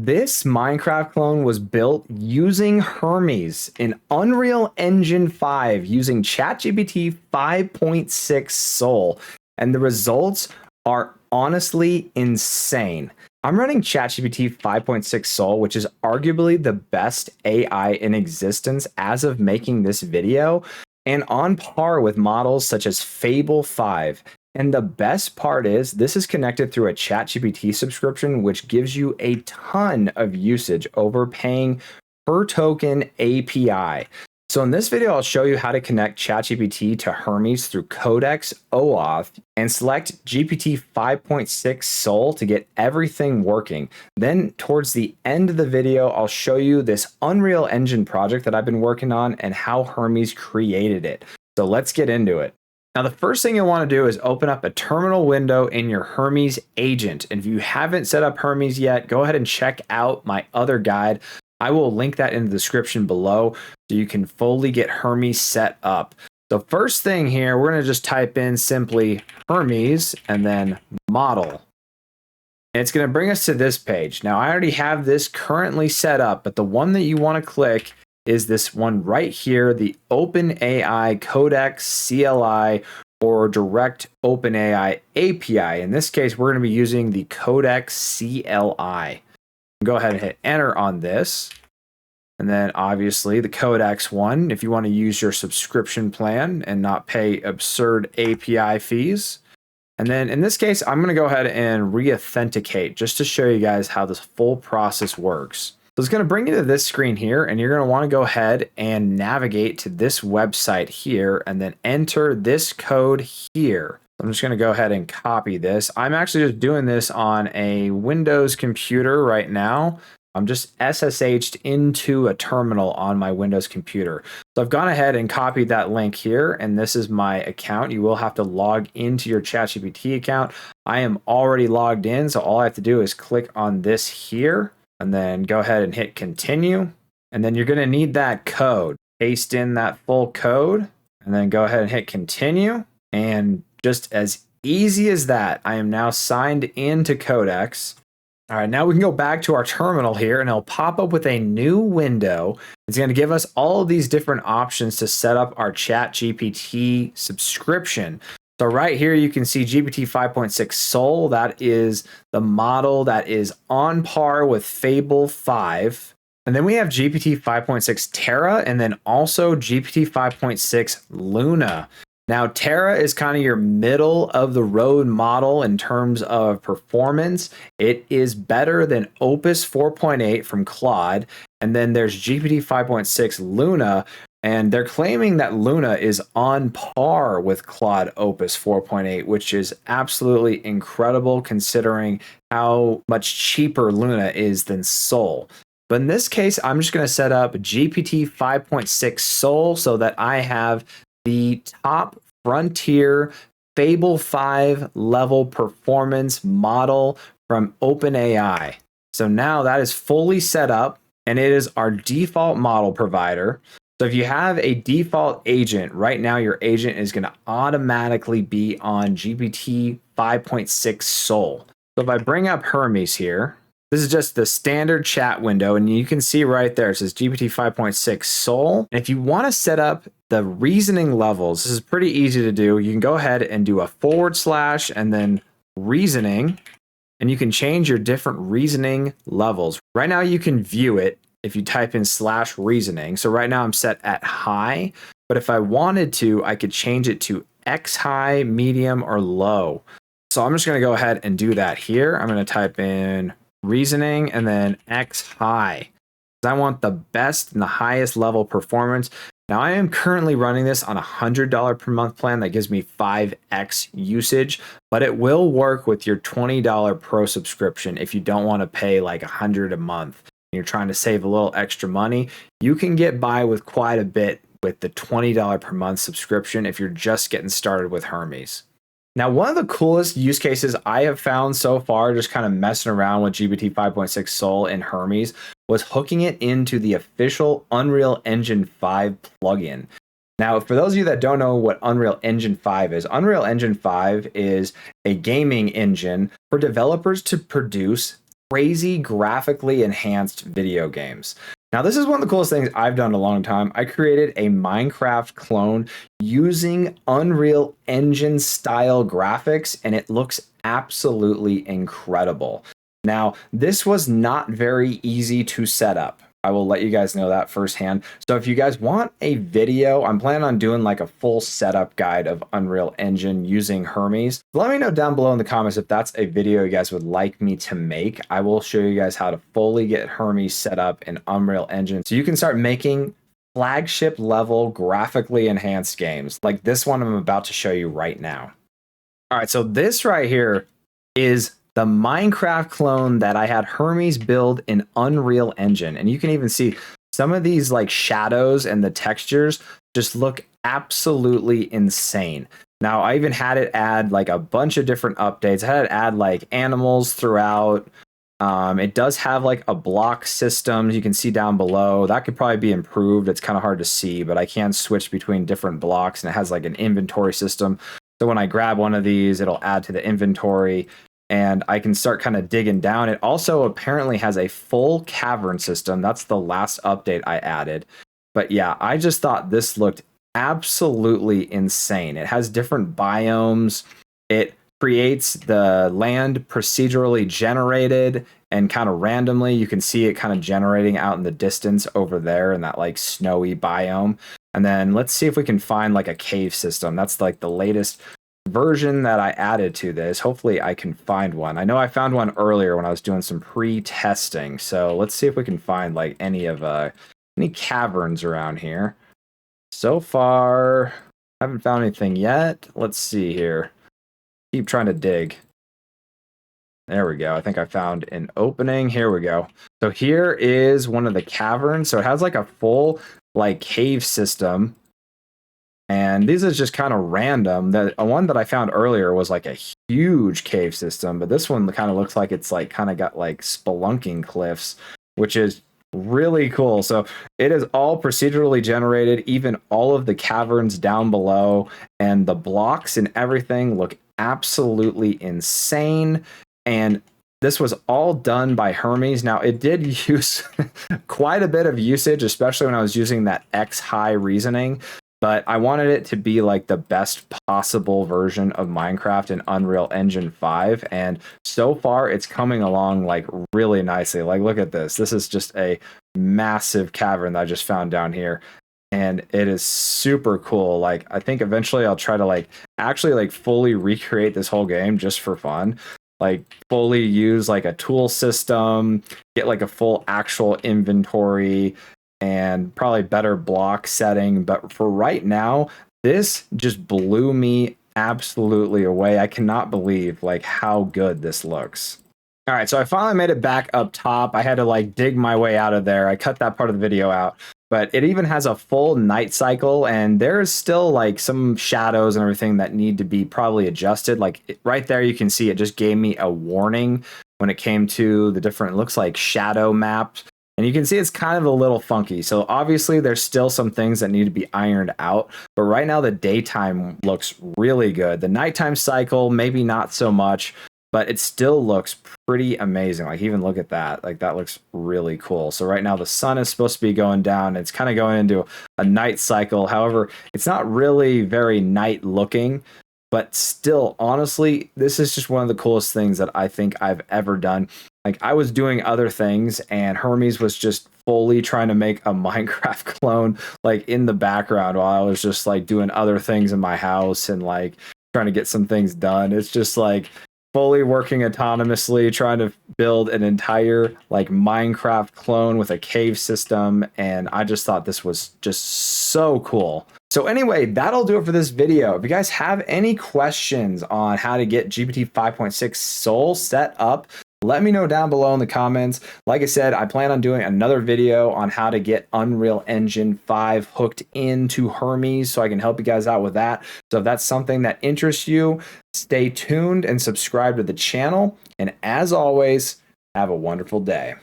This Minecraft clone was built using Hermes in Unreal Engine 5 using ChatGPT 5.6 Sol, and the results are honestly insane. I'm running ChatGPT 5.6 Sol, which is arguably the best AI in existence as of making this video, and on par with models such as Fable 5. And the best part is this is connected through a ChatGPT subscription, which gives you a ton of usage over paying per token API. So in this video, I'll show you how to connect ChatGPT to Hermes through Codex OAuth and select GPT 5.6 Sol to get everything working. Then towards the end of the video, I'll show you this Unreal Engine project that I've been working on and how Hermes created it. So let's get into it. Now, the first thing you'll want to do is open up a terminal window in your Hermes Agent. And if you haven't set up Hermes yet, go ahead and check out my other guide. I will link that in the description below so you can fully get Hermes set up. So first thing here, we're going to just type in simply Hermes and then model. And it's going to bring us to this page. Now, I already have this currently set up, but the one that you want to click is this one right here, the OpenAI Codex CLI or direct OpenAI API. In this case, we're going to be using the Codex CLI. Go ahead and hit enter on this. And then obviously the Codex one, if you want to use your subscription plan and not pay absurd API fees. And then in this case, I'm going to go ahead and re-authenticate just to show you guys how this full process works. So it's going to bring you to this screen here, and you're going to want to go ahead and navigate to this website here and then enter this code here. I'm just going to go ahead and copy this. I'm actually just doing this on a Windows computer right now. I'm just SSH'd into a terminal on my Windows computer. So I've gone ahead and copied that link here, and this is my account. You will have to log into your ChatGPT account. I am already logged in, so all I have to do is click on this here. And then go ahead and hit continue. And then you're going to need that code. Paste in that full code and then go ahead and hit continue. And just as easy as that, I am now signed into Codex. All right, now we can go back to our terminal here and it'll pop up with a new window. It's going to give us all of these different options to set up our ChatGPT subscription. So right here, you can see GPT 5.6 Sol. That is the model that is on par with Fable 5. And then we have GPT 5.6 Terra and then also GPT 5.6 Luna. Now, Terra is kind of your middle of the road model in terms of performance. It is better than Opus 4.8 from Claude. And then there's GPT 5.6 Luna. And they're claiming that Luna is on par with Claude Opus 4.8, which is absolutely incredible considering how much cheaper Luna is than Sol. But in this case, I'm just going to set up GPT 5.6 Sol so that I have the top frontier Fable 5 level performance model from OpenAI. So now that is fully set up and it is our default model provider. So if you have a default agent, right now your agent is going to automatically be on GPT 5.6 Sol. So if I bring up Hermes here, this is just the standard chat window, and you can see right there, it says GPT 5.6 Sol. And if you want to set up the reasoning levels, this is pretty easy to do. You can go ahead and do a / and then reasoning, and you can change your different reasoning levels. Right now you can view it if you type in /reasoning. So right now I'm set at high, but if I wanted to, I could change it to X high, medium, or low. So I'm just going to go ahead and do that here. I'm going to type in reasoning and then X high. I want the best and the highest level performance. Now I am currently running this on a $100 per month plan that gives me 5x usage, but it will work with your $20 pro subscription if you don't want to pay like $100 a month. You're trying to save a little extra money, you can get by with quite a bit with the $20 per month subscription if you're just getting started with Hermes. Now, one of the coolest use cases I have found so far, just kind of messing around with GPT 5.6 Sol and Hermes, was hooking it into the official Unreal Engine 5 plugin. Now, for those of you that don't know what Unreal Engine 5 is, Unreal Engine 5 is a gaming engine for developers to produce crazy graphically enhanced video games. Now, this is one of the coolest things I've done in a long time. I created a Minecraft clone using Unreal Engine style graphics, and it looks absolutely incredible. Now, this was not very easy to set up. I will let you guys know that firsthand. So if you guys want a video, I'm planning on doing like a full setup guide of Unreal Engine using Hermes. Let me know down below in the comments if that's a video you guys would like me to make. I will show you guys how to fully get Hermes set up in Unreal Engine so you can start making flagship level graphically enhanced games like this one I'm about to show you right now. All right, so this right here is the Minecraft clone that I had Hermes build in Unreal Engine. And you can even see some of these like shadows and the textures just look absolutely insane. Now, I even had it add like a bunch of different updates. I had it add like animals throughout. It does have like a block system you can see down below. That could probably be improved. It's kind of hard to see, but I can switch between different blocks, and it has like an inventory system. So when I grab one of these, it'll add to the inventory, and I can start kind of digging down. It also apparently has a full cavern system. That's the last update I added. But yeah, I just thought this looked absolutely insane. It has different biomes. It creates the land procedurally generated and kind of randomly. You can see it kind of generating out in the distance over there in that like snowy biome. And then let's see if we can find like a cave system. That's like the latest version that I added to this. Hopefully I can find one. I know I found one earlier when I was doing some pre-testing. So let's see if we can find like any caverns around here. So far, haven't found anything yet. Let's see here. Keep trying to dig. There we go. I think I found an opening. Here we go. So here is one of the caverns. So it has like a full like cave system. And these is just kind of random. The one that I found earlier was like a huge cave system, but this one kind of looks like it's like kind of got like spelunking cliffs, which is really cool. So it is all procedurally generated, even all of the caverns down below, and the blocks and everything look absolutely insane. And this was all done by Hermes. Now, it did use quite a bit of usage, especially when I was using that X high reasoning. But I wanted it to be like the best possible version of Minecraft in Unreal Engine 5. And so far, it's coming along like really nicely. Like, look at this. This is just a massive cavern that I just found down here. And it is super cool. Like, I think eventually I'll try to like actually like fully recreate this whole game just for fun. Like fully use like a tool system, get like a full actual inventory, and probably better block setting. But for right now, this just blew me absolutely away. I cannot believe like how good this looks. All right, so I finally made it back up top. I had to like dig my way out of there. I cut that part of the video out, but it even has a full night cycle, and there's still like some shadows and everything that need to be probably adjusted. Like right there, you can see it just gave me a warning when it came to the different, looks like shadow maps. And you can see it's kind of a little funky. So obviously there's still some things that need to be ironed out. But right now the daytime looks really good. The nighttime cycle, maybe not so much, but it still looks pretty amazing. Like even look at that. Like that looks really cool. So right now the sun is supposed to be going down. It's kind of going into a night cycle. However, it's not really very night looking. But still, honestly, this is just one of the coolest things that I think I've ever done. Like I was doing other things and Hermes was just fully trying to make a Minecraft clone like in the background while I was just like doing other things in my house and like trying to get some things done. It's just like fully working autonomously, trying to build an entire like Minecraft clone with a cave system. And I just thought this was just so cool. So anyway, that'll do it for this video. If you guys have any questions on how to get GPT 5.6 Sol set up, let me know down below in the comments. Like I said, I plan on doing another video on how to get Unreal Engine 5 hooked into Hermes so I can help you guys out with that. So if that's something that interests you, stay tuned and subscribe to the channel. And as always, have a wonderful day.